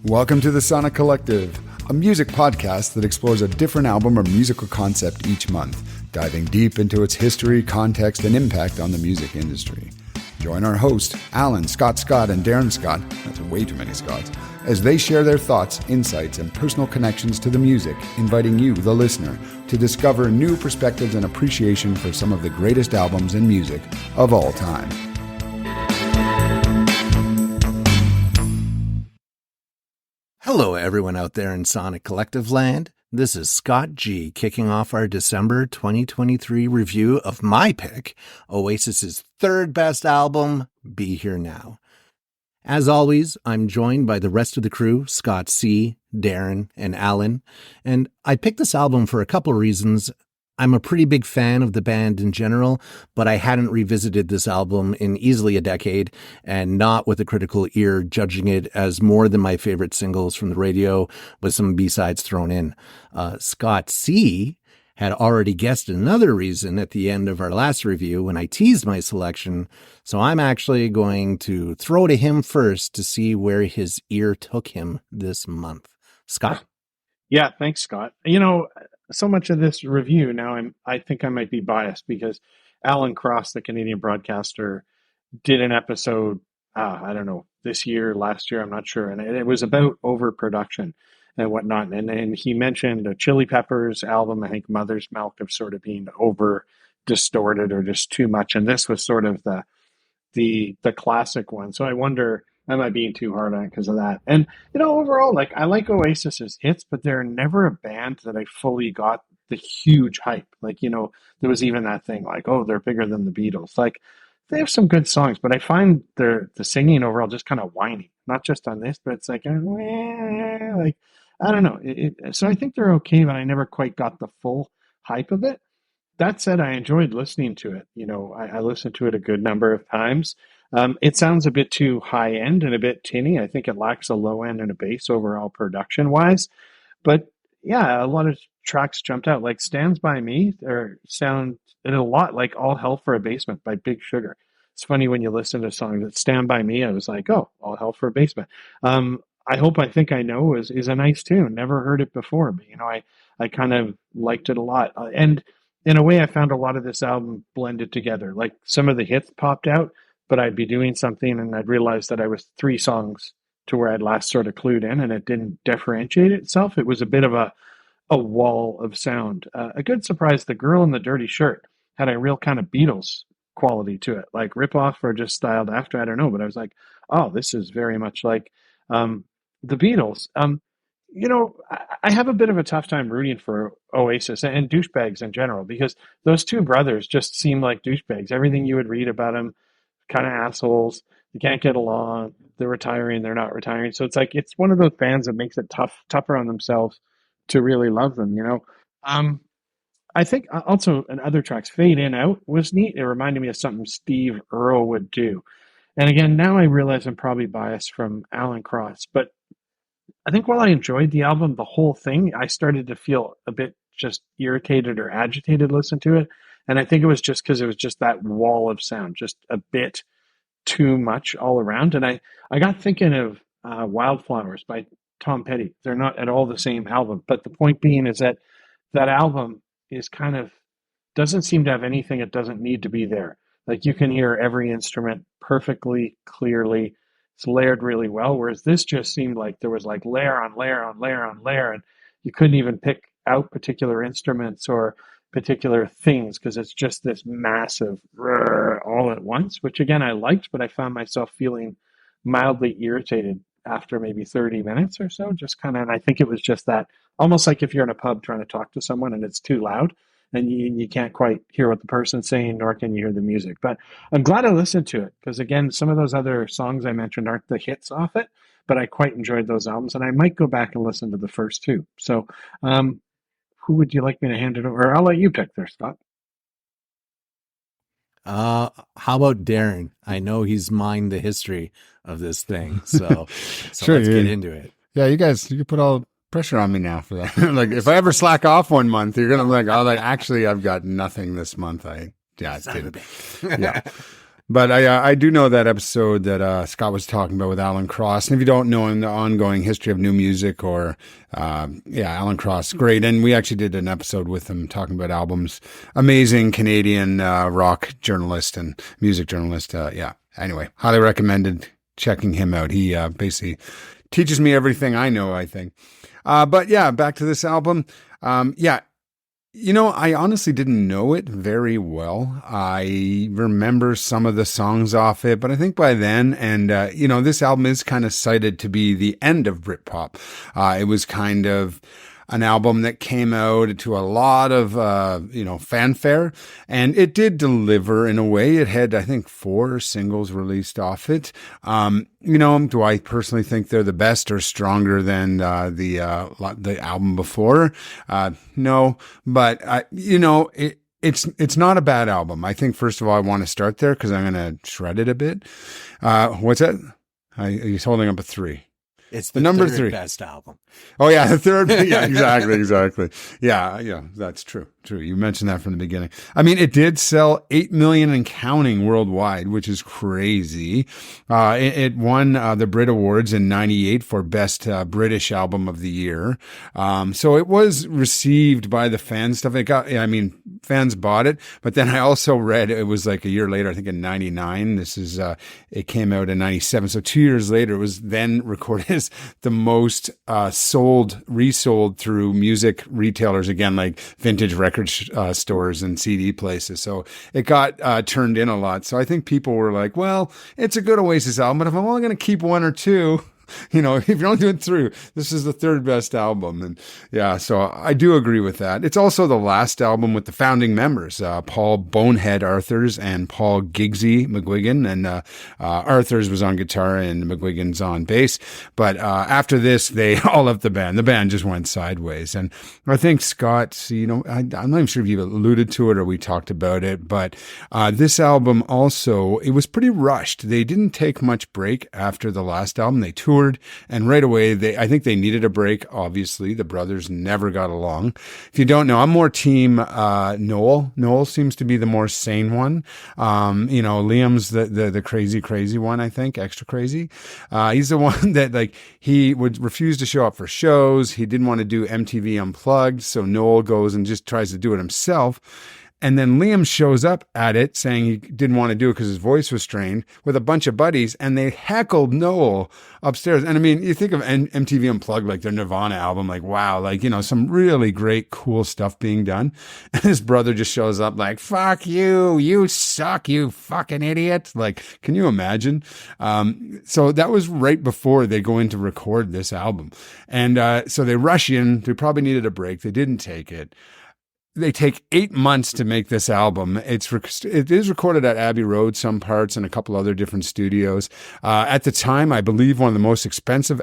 Welcome to the Sonic Collective, a music podcast that explores a different album or musical concept each month, diving deep into its history, context, and impact on the music industry. Join our hosts, Alan, Scott, and Darren Scott, that's way too many Scotts, as they share their thoughts, insights, and personal connections to the music, inviting you, the listener, to discover new perspectives and appreciation for some of the greatest albums and music of all time. Hello, everyone out there in Sonic Collective land. This is Scott G kicking off our December 2023 review of my pick, Oasis's third best album, Be Here Now. As always, I'm joined by the rest of the crew, Scott C., Darren, and Alan, and I picked this album for a couple reasons. I'm a pretty big fan of the band in general, but I hadn't revisited this album in easily a decade, and not with a critical ear judging it as more than my favorite singles from the radio with some B-sides thrown in. Scott C. had already guessed another reason at the end of our last review when I teased my selection, so I'm actually going to throw to him first to see where his ear took him this month. Scott? Yeah, thanks, Scott. You know, so much of this review now, I think I might be biased because Alan Cross, the Canadian broadcaster, did an episode, I don't know, this year, last year, I'm not sure, and it was about overproduction and whatnot. And he mentioned a Chili Peppers album, I think Mother's Milk, of sort of being over distorted or just too much. And this was sort of the classic one. So I wonder, am I being too hard on it because of that? And, you know, overall, like, I like Oasis's hits, but they're never a band that I fully got the huge hype. Like, you know, there was even that thing like, oh, they're bigger than the Beatles. Like, they have some good songs, but I find the singing overall just kind of whiny. Not just on this, but it's like, like, I don't know. So I think they're okay, but I never quite got the full hype of it. That said, I enjoyed listening to it. You know, I listened to it a good number of times. It sounds a bit too high end and a bit tinny. I think it lacks a low end and a bass overall production wise. But yeah, a lot of tracks jumped out. Like Stands By Me or sound a lot like All Hell for a Basement by Big Sugar. It's funny when you listen to songs that Stand By Me, I was like, oh, All Hell for a Basement. I Hope I Think I Know is a nice tune. Never heard it before, but you know, I kind of liked it a lot. And in a way, I found a lot of this album blended together. Like some of the hits popped out, but I'd be doing something and I'd realize that I was 3 songs to where I'd last sort of clued in, and it didn't differentiate itself. It was a bit of a wall of sound. A good surprise, The Girl in the Dirty Shirt had a real kind of Beatles quality to it, like ripoff or just styled after, I don't know. But I was like, oh, this is very much like the Beatles. You know, I have a bit of a tough time rooting for Oasis and douchebags in general, because those two brothers just seem like douchebags. Everything you would read about them, kind of assholes. They can't get along. They're retiring. They're not retiring. So it's like, it's one of those bands that makes it tougher on themselves to really love them, you know? I think also in other tracks, Fade In Out was neat. It reminded me of something Steve Earle would do. And again, now I realize I'm probably biased from Alan Cross, but I think while I enjoyed the album, the whole thing, I started to feel a bit just irritated or agitated listening to it. And I think it was just because it was just that wall of sound, just a bit too much all around. And I got thinking of Wildflowers by Tom Petty. They're not at all the same album. But the point being is that that album is kind of, doesn't seem to have anything it doesn't need to be there. Like you can hear every instrument perfectly, clearly. It's layered really well, whereas this just seemed like there was like layer on layer on layer on layer, and you couldn't even pick out particular instruments or particular things because it's just this massive all at once, which again I liked, but I found myself feeling mildly irritated after maybe 30 minutes or so, just kind of, and I think it was just that, almost like if you're in a pub trying to talk to someone and it's too loud and you can't quite hear what the person's saying, nor can you hear the music. But I'm glad I listened to it, because again, some of those other songs I mentioned aren't the hits off it, but I quite enjoyed those albums, and I might go back and listen to the first 2. So who would you like me to hand it over? I'll let you pick there, Scott. How about Darren? I know he's mined the history of this thing, so Sure, let's get into it. Yeah, you guys, you put all pressure on me now for that. Like, if I ever slack off one month, you're gonna be like, oh, like actually, I've got nothing this month. Yeah. But I do know that episode that Scott was talking about with Alan Cross. And if you don't know him, the ongoing history of new music or, Alan Cross, great. And we actually did an episode with him talking about albums. Amazing Canadian rock journalist and music journalist. Anyway, highly recommended checking him out. He basically teaches me everything I know, I think. But yeah, back to this album. I honestly didn't know it very well. I remember some of the songs off it, but I think by then, and, this album is kind of cited to be the end of Britpop. It was kind of an album that came out to a lot of, fanfare, and it did deliver in a way. It had, I think, 4 singles released off it. Do I personally think they're the best or stronger than the album before? No, but it's not a bad album. I think first of all, I want to start there because I'm going to shred it a bit. What's that? He's holding up a 3. It's the number third 3 best album. Oh yeah, the third. Yeah, exactly. Yeah, that's true. You mentioned that from the beginning. I mean, it did sell 8 million and counting worldwide, which is crazy. It won the Brit Awards in '98 for Best British Album of the Year. So it was received by the fans. Fans bought it. But then I also read it was like a year later, I think in '99. It came out in '97. So 2 years later, it was then recorded as the most resold through music retailers, again, like vintage record stores and CD places. So it got turned in a lot. So I think people were like, well, it's a good Oasis album, but if I'm only going to keep 1 or 2, if you're only doing 3, this is the third best album. And yeah, so I do agree with that. It's also the last album with the founding members, Paul Bonehead Arthurs and Paul Giggsy McGuigan. And Arthurs was on guitar and McGuigan's on bass. But after this, they all left the band. The band just went sideways. And I think Scott, I'm not even sure if you alluded to it or we talked about it, but this album also, it was pretty rushed. They didn't take much break after the last album. They toured. And right away, I think they needed a break. Obviously, the brothers never got along. If you don't know, I'm more team Noel. Noel seems to be the more sane one. Liam's the crazy one, I think, extra crazy. He's the one that he would refuse to show up for shows. He didn't want to do MTV Unplugged. So Noel goes and just tries to do it himself. And then Liam shows up at it saying he didn't want to do it because his voice was strained with a bunch of buddies, and they heckled Noel upstairs. And I mean, you think of MTV Unplugged, like their Nirvana album, like, wow, some really great, cool stuff being done. And his brother just shows up like, fuck you, you suck, you fucking idiot. Like, can you imagine? So that was right before they go in to record this album. And so they rush in. They probably needed a break. They didn't take it. They take 8 months to make this album. It is recorded at Abbey Road, some parts, and a couple other different studios. At the time, I believe one of the most expensive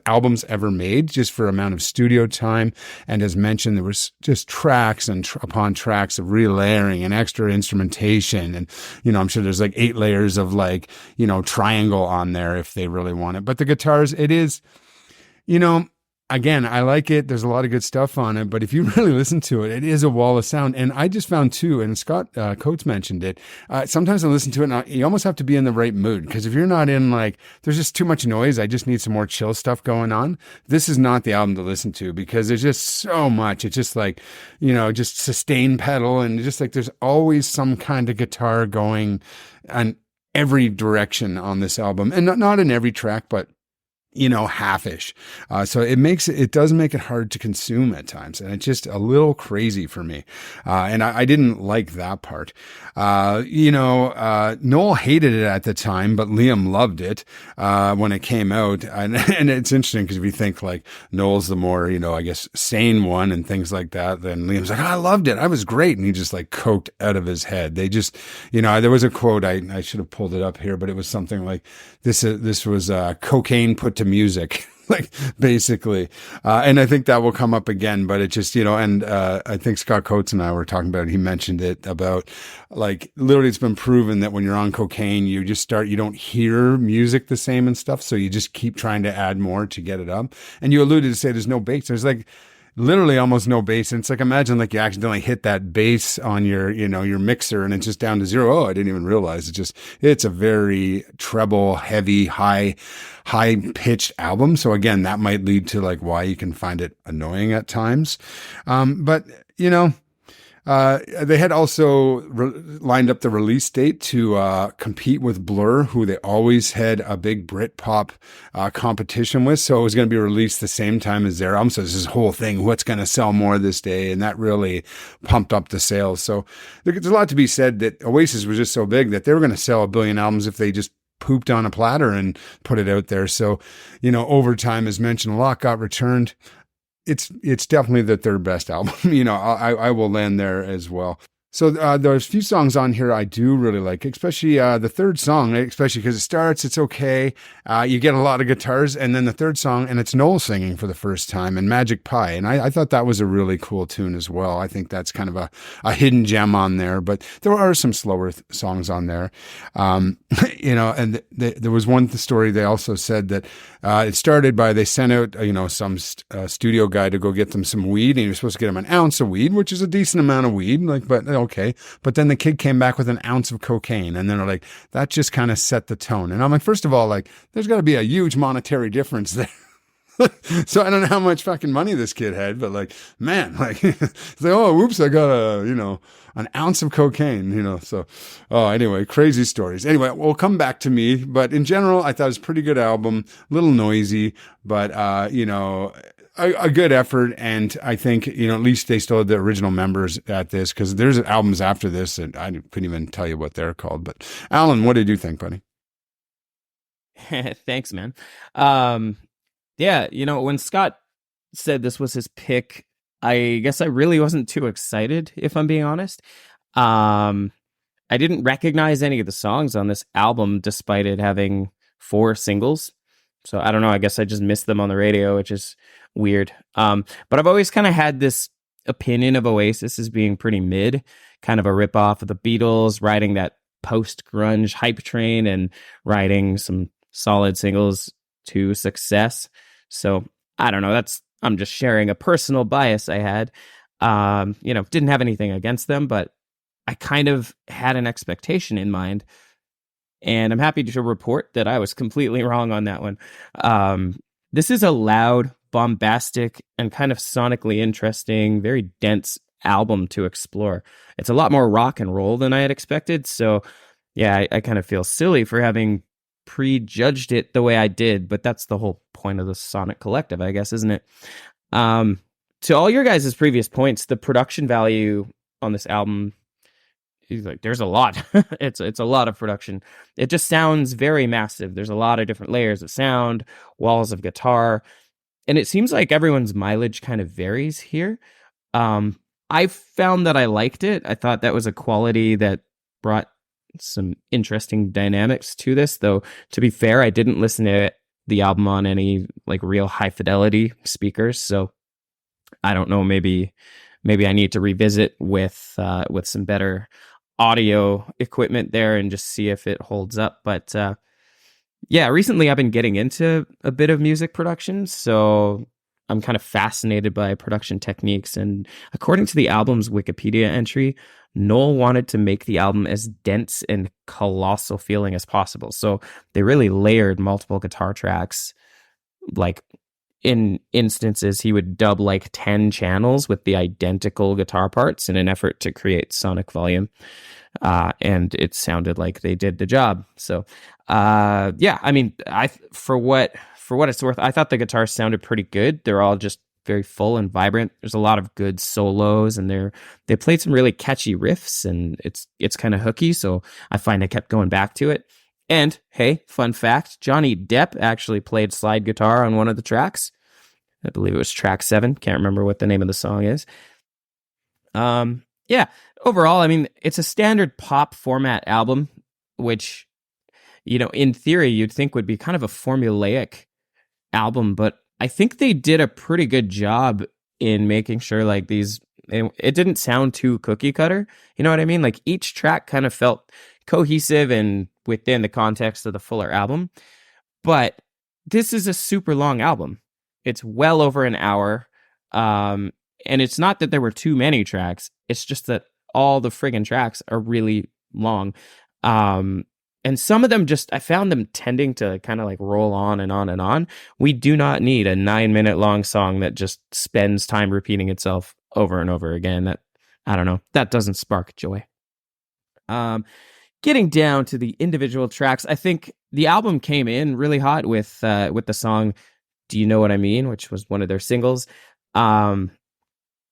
albums ever made, just for amount of studio time. And as mentioned, there was just tracks and upon tracks of relayering and extra instrumentation. And, I'm sure there's 8 layers of triangle on there if they really want it. But the guitars, it is, again, I like it. There's a lot of good stuff on it, but if you really listen to it, it is a wall of sound. And I just found too, and Scott Coates mentioned it, sometimes I listen to it and you almost have to be in the right mood, because if you're not in there's just too much noise, I just need some more chill stuff going on. This is not the album to listen to because there's just so much. It's just just sustain pedal and just there's always some kind of guitar going in every direction on this album, and not in every track, but halfish. So it does make it hard to consume at times. And it's just a little crazy for me. And I didn't like that part. Noel hated it at the time, but Liam loved it, when it came out. And it's interesting because if you think Noel's the more, I guess sane one and things like that, then Liam's like, I loved it. I was great. And he just coked out of his head. They just, there was a quote, I should have pulled it up here, but it was something like this was cocaine put to music. Basically. And I think that will come up again, but it just, and I think Scott Coates and I were talking about it. He mentioned it about literally it's been proven that when you're on cocaine, you don't hear music the same and stuff. So you just keep trying to add more to get it up. And you alluded to say there's no bass. There's literally almost no bass. And it's like, imagine like you accidentally hit that bass on your, your mixer and it's just down to zero. Oh, I didn't even realize it's a very treble, heavy, high pitched album. So again, that might lead to like why you can find it annoying at times. But they had also lined up the release date to compete with Blur, who they always had a big Britpop competition with. So it was going to be released the same time as their album. So this whole thing, what's going to sell more this day? And that really pumped up the sales. So there's a lot to be said that Oasis was just so big that they were going to sell 1 billion albums if they just pooped on a platter and put it out there. So, over time, as mentioned, a lot got returned. It's definitely the third best album. I will land there as well. So there's a few songs on here I do really like, especially the third song, especially because it starts, it's okay. You get a lot of guitars, and then the third song, and it's Noel singing for the first time, and Magic Pie. And I thought that was a really cool tune as well. I think that's kind of a hidden gem on there, but there are some slower songs on there. And there was one story they also said that it started by, they sent out, some studio guy to go get them some weed, and he was supposed to get him an ounce of weed, which is a decent amount of weed, but okay. But then the kid came back with an ounce of cocaine, and then they're like, that just kind of set the tone. And I'm like, first of all, like, there's got to be a huge monetary difference there. So I don't know how much fucking money this kid had, but like, man, like, it's like, oh, whoops, I got an ounce of cocaine, so, anyway, crazy stories. Anyway, we'll come back to me, but in general, I thought it was a pretty good album, a little noisy, but, a good effort. And I think, at least they still had the original members at this, because there's albums after this and I couldn't even tell you what they're called. But Alan, what did you think, buddy? Thanks, man. When Scott said this was his pick, I guess I really wasn't too excited, if I'm being honest. I didn't recognize any of the songs on this album, despite it having 4 singles. So I don't know, I guess I just missed them on the radio, which is weird. But I've always kind of had this opinion of Oasis as being pretty mid, kind of a ripoff of the Beatles, riding that post-grunge hype train and writing some solid singles to success. So I don't know, I'm just sharing a personal bias I had. Didn't have anything against them, but I kind of had an expectation in mind. And I'm happy to report that I was completely wrong on that one. This is a loud, bombastic, and kind of sonically interesting, very dense album to explore. It's a lot more rock and roll than I had expected. So yeah, I kind of feel silly for having prejudged it the way I did, but that's the whole point of the Sonic Collective, I guess, isn't it? To all your guys' previous points, the production value on this album, there's a lot. It's a lot of production. It just sounds very massive. There's a lot of different layers of sound, walls of guitar, and it seems like everyone's mileage kind of varies here. I found that I liked it. I thought that was a quality that brought some interesting dynamics to this, though to be fair, I didn't listen to the album on any like real high fidelity speakers, so I don't know, maybe I need to revisit with some better audio equipment there and just see if it holds up. But recently I've been getting into a bit of music production, so I'm kind of fascinated by production techniques. And according to the album's Wikipedia entry, Noel wanted to make the album as dense and colossal feeling as possible. So they really layered multiple guitar tracks. Like in instances, he would dub like 10 channels with the identical guitar parts in an effort to create sonic volume. And it sounded like they did the job. So, for what it's worth, I thought the guitars sounded pretty good. They're all just very full and vibrant. There's a lot of good solos, and they played some really catchy riffs, and it's kind of hooky. So I find I kept going back to it. And hey, fun fact, Johnny Depp actually played slide guitar on one of the tracks. I believe it was track 7. Can't remember what the name of the song is. Overall, I mean, it's a standard pop format album, which, in theory, you'd think would be kind of a formulaic album, but I think they did a pretty good job in making sure like it didn't sound too cookie cutter. You know what I mean? Like each track kind of felt cohesive and within the context of the fuller album. But this is a super long album. It's well over an hour. Um, and it's not that there were too many tracks. It's just that all the friggin' tracks are really long. And some of them I found them tending to kind of like roll on and on and on. We do not need a 9-minute long song that just spends time repeating itself over and over again. I don't know. That doesn't spark joy. Getting down to the individual tracks, I think the album came in really hot with the song "Do You Know What I Mean," which was one of their singles, and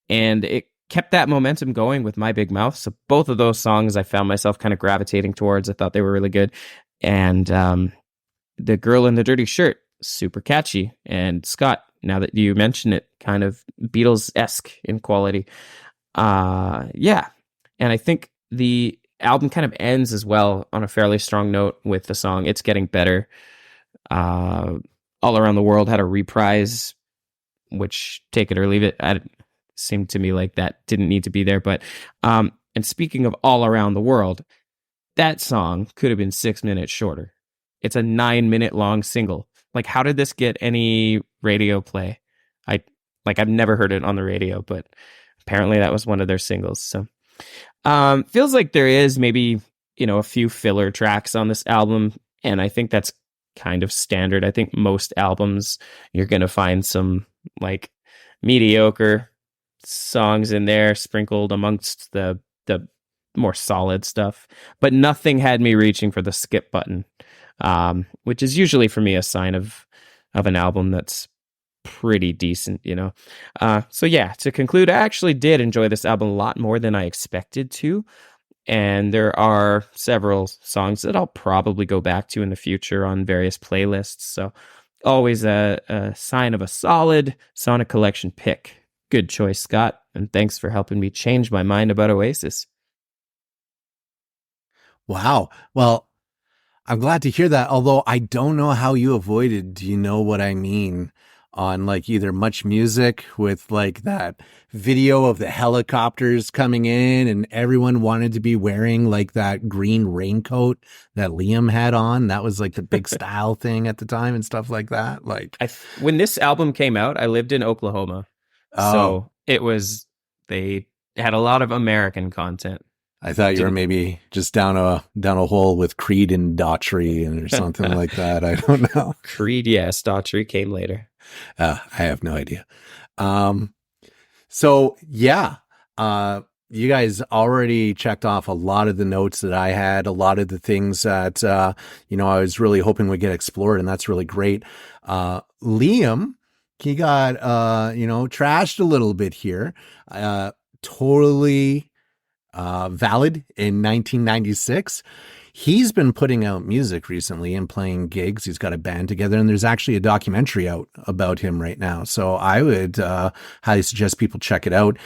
it kept that momentum going with My Big Mouth. So both of those songs I found myself kind of gravitating towards. I thought they were really good, and "The Girl in the Dirty Shirt," super catchy. And Scott, now that you mention it, kind of Beatles-esque in quality. Yeah, and I think the album kind of ends as well on a fairly strong note with the song "It's Getting Better." All Around the World had a reprise, which, take it or leave it, it seemed to me like that didn't need to be there. But and speaking of All Around the World, that song could have been 6 minutes shorter. It's a 9-minute long single. Like, how did this get any radio play? I've never heard it on the radio, but apparently that was one of their singles. So feels like there is maybe, a few filler tracks on this album, and I think that's kind of standard. I think most albums you're going to find some like mediocre songs in there sprinkled amongst the more solid stuff, but nothing had me reaching for the skip button, which is usually for me a sign of an album that's pretty decent, So yeah, to conclude, I actually did enjoy this album a lot more than I expected to, and there are several songs that I'll probably go back to in the future on various playlists. So always a sign of a solid Sonic Collection pick. Good choice, Scott, and thanks for helping me change my mind about Oasis. Wow. Well, I'm glad to hear that, although I don't know how you avoided "Do You Know What I Mean" on like either Much Music with like that video of the helicopters coming in and everyone wanted to be wearing like that green raincoat that Liam had on. That was like the big style thing at the time and stuff like that. Like when this album came out, I lived in Oklahoma. So they had a lot of American content. I thought you were maybe just down a hole with Creed and Daughtry or something like that. I don't know. Creed, yes. Daughtry came later. I have no idea. So yeah, you guys already checked off a lot of the notes that I had, a lot of the things that, I was really hoping would get explored, and that's really great. Liam, he got, trashed a little bit here. Totally valid in 1996. He's been putting out music recently and playing gigs. He's got a band together, and there's actually a documentary out about him right now. So I would highly suggest people check it out.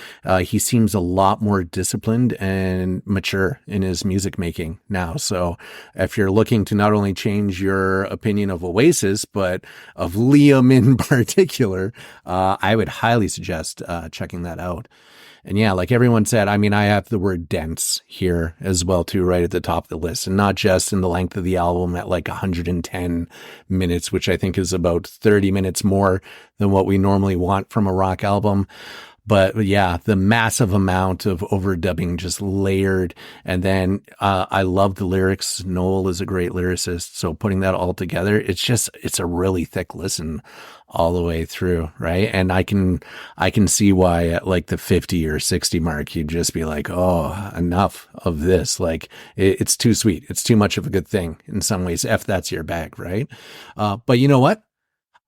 He seems a lot more disciplined and mature in his music making now. So if you're looking to not only change your opinion of Oasis, but of Liam in particular, I would highly suggest checking that out. And yeah, like everyone said, I mean, I have the word dense here as well, too, right at the top of the list, and not just in the length of the album at like 110 minutes, which I think is about 30 minutes more than what we normally want from a rock album. But yeah, the massive amount of overdubbing just layered. And then I love the lyrics. Noel is a great lyricist. So putting that all together, it's a really thick listen all the way through, right? And I can see why at like the 50 or 60 mark, you'd just be like, oh, enough of this. Like it's too sweet. It's too much of a good thing in some ways, if that's your bag, right? But you know what?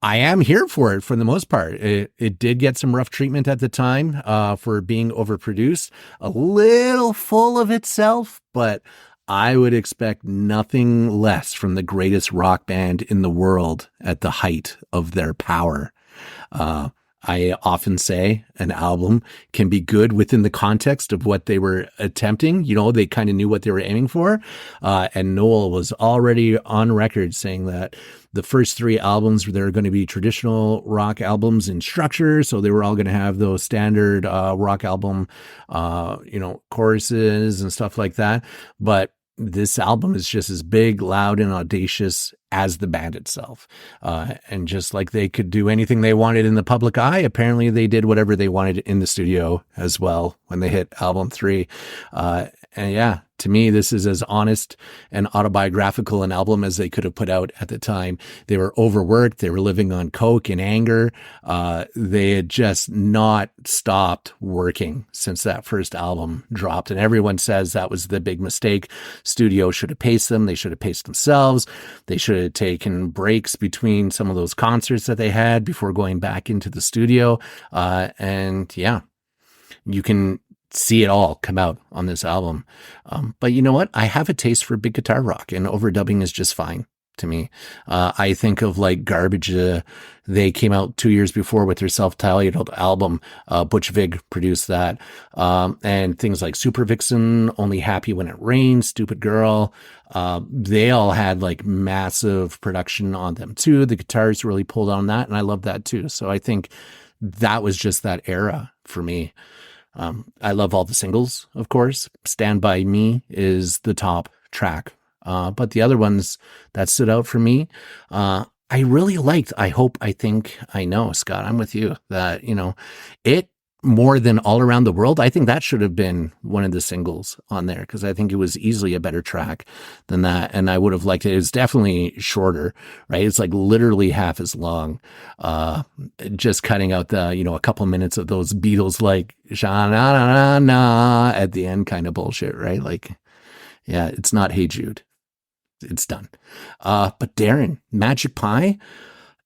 I am here for it for the most part. It did get some rough treatment at the time for being overproduced, a little full of itself, but I would expect nothing less from the greatest rock band in the world at the height of their power. I often say an album can be good within the context of what they were attempting. They kind of knew what they were aiming for. And Noel was already on record saying that the first 3 albums, they're going to be traditional rock albums in structure. So they were all going to have those standard rock album, choruses and stuff like that. But this album is just as big, loud, and audacious as the band itself. And just like they could do anything they wanted in the public eye, apparently they did whatever they wanted in the studio as well when they hit album 3. And yeah, to me, this is as honest and autobiographical an album as they could have put out at the time. They were overworked. They were living on coke and anger. They had just not stopped working since that first album dropped. And everyone says that was the big mistake. Studio should have paced them. They should have paced themselves. They should have taken breaks between some of those concerts that they had before going back into the studio. And yeah, you can see it all come out on this album. But you know what? I have a taste for big guitar rock, and overdubbing is just fine to me. I think of like Garbage. They came out 2 years before with their self-titled album. Butch Vig produced that. And things like Super Vixen, Only Happy When It Rains, Stupid Girl. They all had like massive production on them too. The guitars really pulled on that, and I love that too. So I think that was just that era for me. I love all the singles, of course. Stand By Me is the top track. But the other ones that stood out for me, I really liked I Hope, I Think, I Know. Scott, I'm with you that, it more than All Around the World. I think that should have been one of the singles on there because I think it was easily a better track than that. And I would have liked it. It's definitely shorter, right? It's like literally half as long. Just cutting out the, a couple minutes of those Beatles like sha-na-na-na at the end kind of bullshit, right? Like, yeah, it's not Hey Jude. It's done. But Darren, Magic Pie,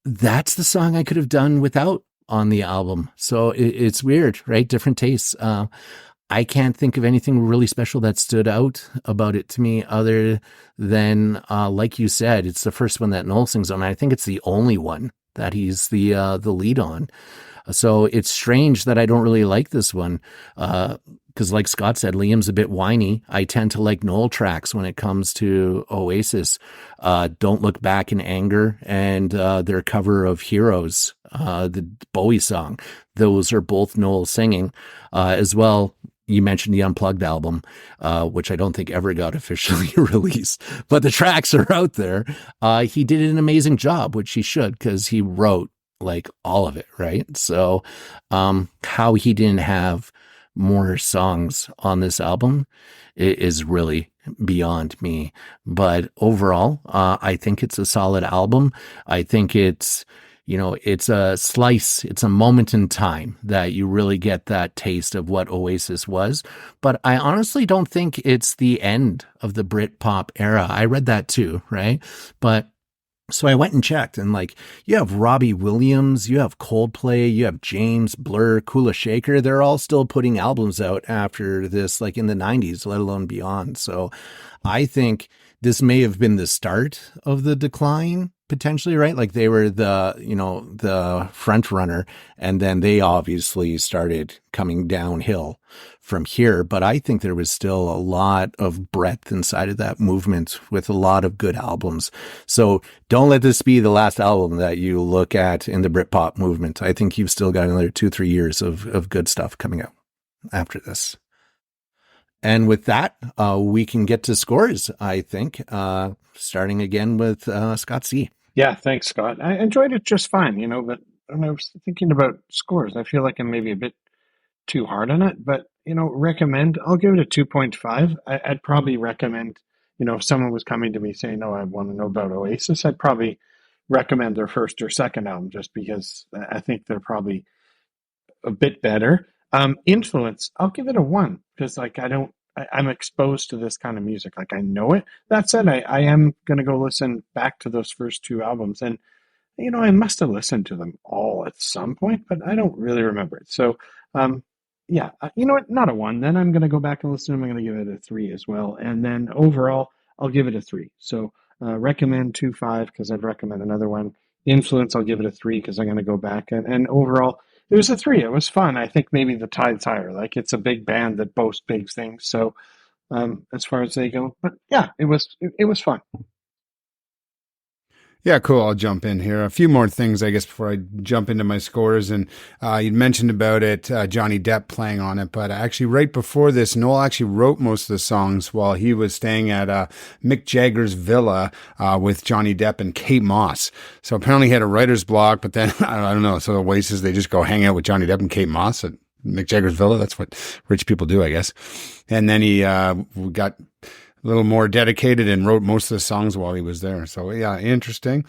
that's the song I could have done without on the album. So it's weird, right? Different tastes. I can't think of anything really special that stood out about it to me other than, like you said, it's the first one that Noel sings on. I think it's the only one that he's the lead on. So it's strange that I don't really like this one. Because like Scott said, Liam's a bit whiny. I tend to like Noel tracks when it comes to Oasis. Don't Look Back in Anger and their cover of Heroes, the Bowie song. Those are both Noel singing. As well, you mentioned the Unplugged album, which I don't think ever got officially released. But the tracks are out there. He did an amazing job, which he should, because he wrote like all of it, right? So how he didn't have more songs on this album is really beyond me. But overall, I think it's a solid album. I think it's, it's a slice, it's a moment in time that you really get that taste of what Oasis was. But I honestly don't think it's the end of the Britpop era. I read that too, right? But so I went and checked, and like, you have Robbie Williams, you have Coldplay, you have James, Blur, Kula Shaker. They're all still putting albums out after this, like in the 90s, let alone beyond. So I think this may have been the start of the decline, potentially, right? Like they were the front runner, and then they obviously started coming downhill from here. But I think there was still a lot of breadth inside of that movement with a lot of good albums. So don't let this be the last album that you look at in the Britpop movement. I think you've still got another 2-3 years of good stuff coming out after this. And with that, we can get to scores, I think, starting again with Scott C. Yeah, thanks, Scott. I enjoyed it just fine, but when I was thinking about scores, I feel like I'm maybe a bit too hard on it, but, recommend, I'll give it a 2.5. I'd probably recommend, if someone was coming to me saying, oh, I want to know about Oasis, I'd probably recommend their first or second album just because I think they're probably a bit better. Influence, I'll give it a 1 because I'm exposed to this kind of music. Like I know it. That said, I am going to go listen back to those first 2 albums. And, I must have listened to them all at some point, but I don't really remember it. So, yeah, you know what? Not a 1. Then I'm going to go back and listen to them. I'm going to give it a 3 as well. And then overall, I'll give it a 3. So recommend 2.5 because I'd recommend another one. Influence, I'll give it a 3 because I'm going to go back. And overall, it was a 3. It was fun. I think maybe the tide's higher. Like it's a big band that boasts big things. So as far as they go, but yeah, it was fun. Yeah, cool. I'll jump in here. A few more things, I guess, before I jump into my scores. And you mentioned about it, Johnny Depp playing on it. But actually, right before this, Noel actually wrote most of the songs while he was staying at Mick Jagger's villa with Johnny Depp and Kate Moss. So apparently he had a writer's block, but then, I don't know, so the Oasis, they just go hang out with Johnny Depp and Kate Moss at Mick Jagger's villa. That's what rich people do, I guess. And then he got a little more dedicated and wrote most of the songs while he was there. So yeah, interesting.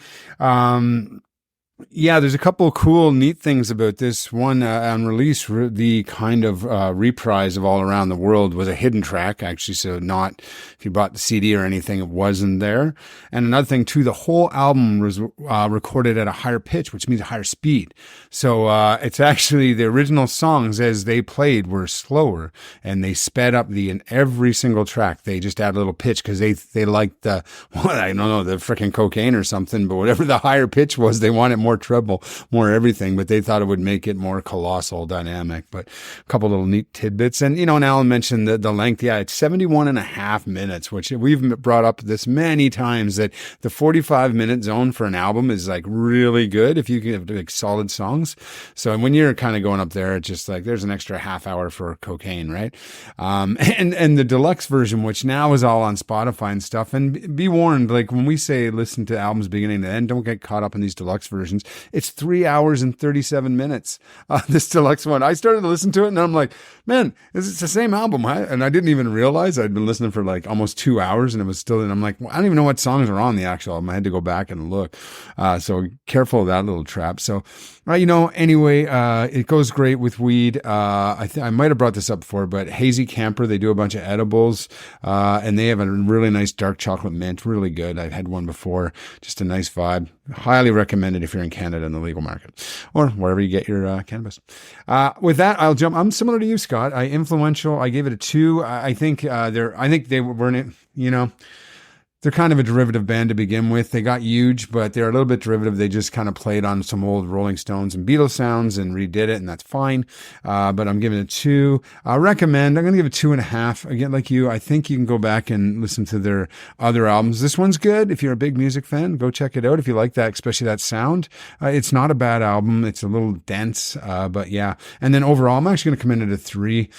Yeah, there's a couple of cool, neat things about this one. On release, the kind of reprise of All Around the World was a hidden track, actually. So not if you bought the CD or anything, it wasn't there. And another thing too, the whole album was recorded at a higher pitch, which means a higher speed. So it's actually the original songs as they played were slower, and they sped up in every single track. They just add a little pitch because they liked the I don't know, the freaking cocaine or something, but whatever the higher pitch was, they wanted more treble, more everything, but they thought it would make it more colossal dynamic. But a couple little neat tidbits. And, and Alan mentioned the length. Yeah, it's 71.5 minutes, which we've brought up this many times, that the 45-minute zone for an album is like really good if you can have like solid songs. So when you're kind of going up there, it's just like there's an extra half hour for cocaine, right? And the deluxe version, which now is all on Spotify and stuff. And be warned, like when we say listen to albums beginning to end, don't get caught up in these deluxe versions. It's 3 hours and 37 minutes. This deluxe one. I started to listen to it and I'm like, man, it's the same album. And I didn't even realize I'd been listening for like almost 2 hours and it was still, and I'm like, well, I don't even know what songs are on the actual album. I had to go back and look. So careful of that little trap. So, anyway, it goes great with weed. I might have brought this up before, but Hazy Camper, they do a bunch of edibles, and they have a really nice dark chocolate mint. Really good. I've had one before. Just a nice vibe. Highly recommended if you're in Canada in the legal market or wherever you get your cannabis. With that, I'll jump. I'm similar to you, Scott. Influential. I gave it a 2. I think they were in it, they're kind of a derivative band to begin with. They got huge, but they're a little bit derivative. They just kind of played on some old Rolling Stones and Beatles sounds and redid it, and that's fine. But I'm giving it a 2. I'm going to give it 2.5. Again, like you, I think you can go back and listen to their other albums. This one's good. If you're a big music fan, go check it out. If you like that, especially that sound, it's not a bad album. It's a little dense, but yeah. And then overall, I'm actually going to come in at a 3.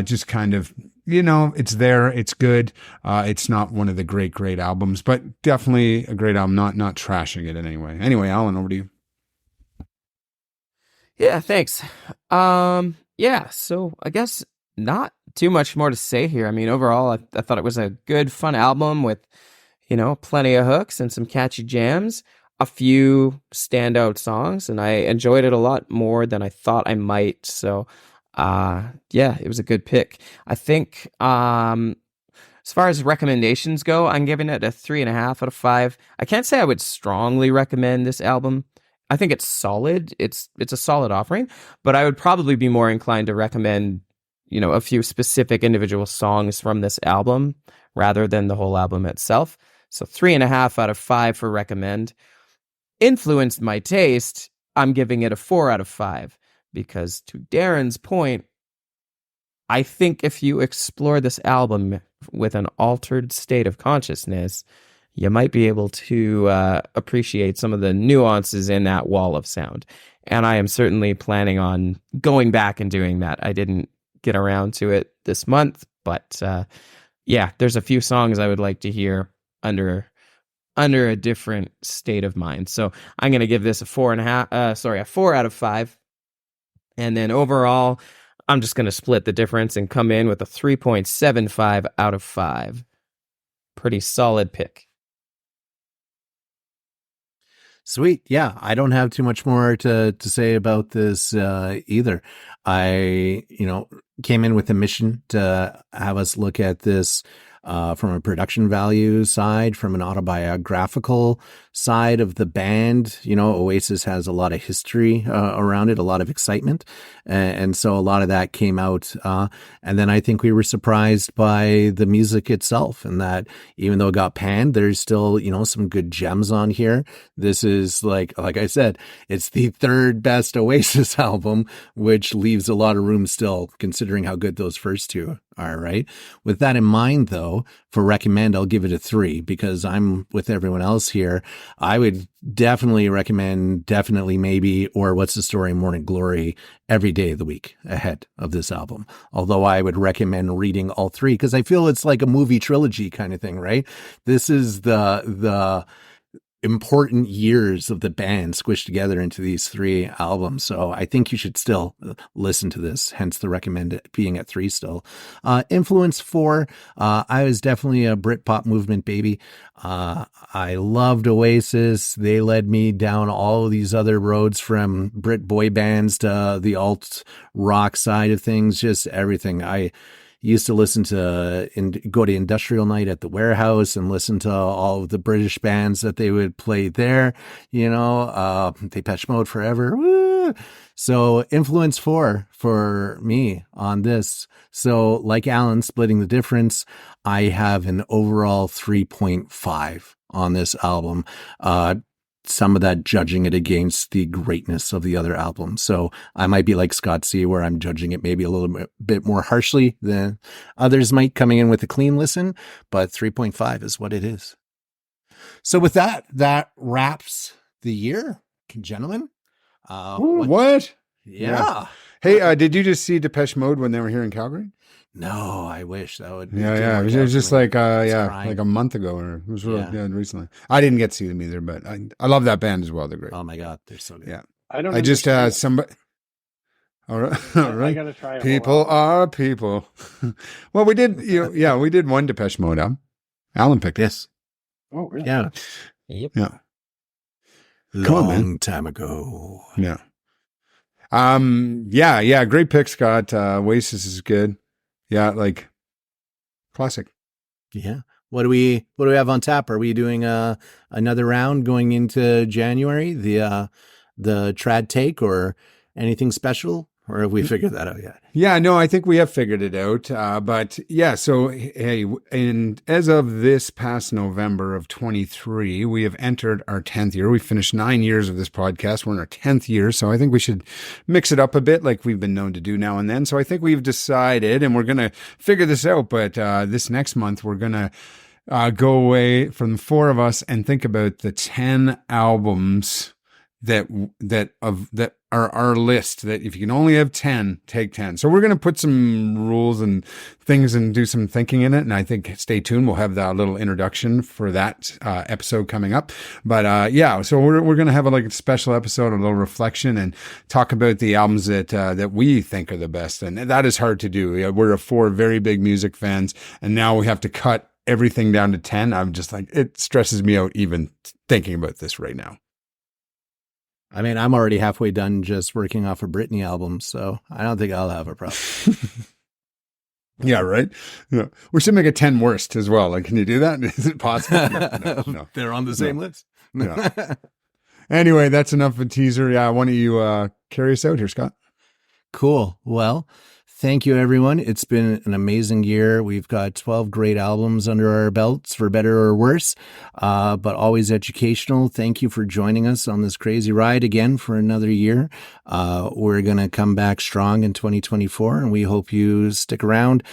Just kind of, it's there. It's good. It's not one of the great albums, but definitely a great album. Not trashing it in any way. Anyway, Alan, over to you. Yeah, thanks. Yeah, so I guess not too much more to say here. I mean, overall, I thought it was a good, fun album with, plenty of hooks and some catchy jams, a few standout songs, and I enjoyed it a lot more than I thought I might. So, yeah, it was a good pick. I think, as far as recommendations go, I'm giving it a 3.5 out of 5. I can't say I would strongly recommend this album. I think it's solid. It's a solid offering, but I would probably be more inclined to recommend, a few specific individual songs from this album rather than the whole album itself. So 3.5 out of 5 for recommend. Influenced my taste, I'm giving it a 4 out of 5 because, to Darren's point, I think if you explore this album with an altered state of consciousness, you might be able to appreciate some of the nuances in that wall of sound. And I am certainly planning on going back and doing that. I didn't get around to it this month, but yeah, there's a few songs I would like to hear under a different state of mind. So I'm going to give this a 4 out of 5. And then overall, I'm just going to split the difference and come in with a 3.75 out of 5. Pretty solid pick. Sweet. Yeah, I don't have too much more to say about this either. I, came in with a mission to have us look at this from a production value side, from an autobiographical side of the band. Oasis has a lot of history around it, a lot of excitement. And so a lot of that came out. And then I think we were surprised by the music itself, and that even though it got panned, there's still, some good gems on here. This is like I said, it's the third best Oasis album, which leaves a lot of room still, considering considering how good those first two are, right? With that in mind, though, for recommend, I'll give it a 3 because I'm with everyone else here. I would definitely recommend Definitely Maybe or What's the Story, Morning Glory every day of the week ahead of this album. Although I would recommend reading all 3 because I feel it's like a movie trilogy kind of thing, right? This is the important years of the band squished together into these 3 albums. So I think you should still listen to this, hence the recommend it being at 3 still. Influence 4, I was definitely a Britpop movement baby. I loved Oasis. They led me down all of these other roads from Brit boy bands to the alt rock side of things, just everything. I used to listen to and go to Industrial Night at the Warehouse and listen to all of the British bands that they would play there, Depeche Mode forever. Woo! So Influence 4 for me on this. So like Alan, splitting the difference, I have an overall 3.5 on this album. Some of that judging it against the greatness of the other albums. So I might be like Scott C, where I'm judging it maybe a little bit more harshly than others might coming in with a clean listen, but 3.5 is what it is. So with that wraps the year, gentlemen. What? Yeah. Hey, did you just see Depeche Mode when they were here in Calgary? No, I wish that would be. Yeah. It was just like, like a month ago or it was really recently. I didn't get to see them either, but I love that band as well. They're great. Oh my God. They're so good. Yeah. I just, somebody. All right. I gotta try it. People are people. Well, we did, we did one Depeche Mode album. Alan picked Yes. Oh, really? Yeah. Yep. Yeah. Long time ago. Yeah. Yeah. Great pick, Scott. Oasis is good. Yeah, like classic. Yeah. What do we have on tap? Are we doing another round going into January? The trad take or anything special? Or have we figured that out yet? Yeah, no, I think we have figured it out. But yeah, so hey, and as of this past November of 23, we have entered our 10th year. We finished 9 years of this podcast. We're in our 10th year. So I think we should mix it up a bit like we've been known to do now and then. So I think we've decided, and we're going to figure this out, but this next month, we're going to go away from the 4 of us and think about the 10 albums that are our list, that if you can only have 10, take 10. So we're going to put some rules and things and do some thinking in it. And I think stay tuned. We'll have that little introduction for that episode coming up. But so we're going to have a special episode, a little reflection, and talk about the albums that we think are the best. And that is hard to do. We're 4 very big music fans, and now we have to cut everything down to 10. I'm just like, it stresses me out even thinking about this right now. I mean, I'm already halfway done just working off a Britney album, so I don't think I'll have a problem. Yeah, right? Yeah. We should make a 10 worst as well. Like, can you do that? Is it possible? No. They're on the same list. Yeah. Anyway, that's enough of a teaser. Yeah, why don't you carry us out here, Scott? Cool. Well, thank you, everyone. It's been an amazing year. We've got 12 great albums under our belts, for better or worse, but always educational. Thank you for joining us on this crazy ride again for another year. We're going to come back strong in 2024, and we hope you stick around.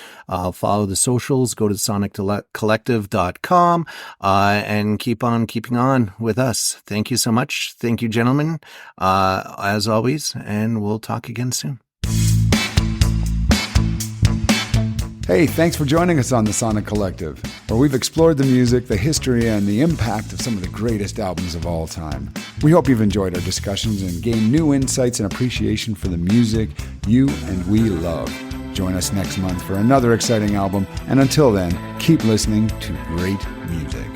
Follow the socials, go to soniccollective.com, and keep on keeping on with us. Thank you so much. Thank you, gentlemen, as always, and we'll talk again soon. Hey, thanks for joining us on the Sonic Collective, where we've explored the music, the history, and the impact of some of the greatest albums of all time. We hope you've enjoyed our discussions and gained new insights and appreciation for the music you and we love. Join us next month for another exciting album, and until then, keep listening to great music.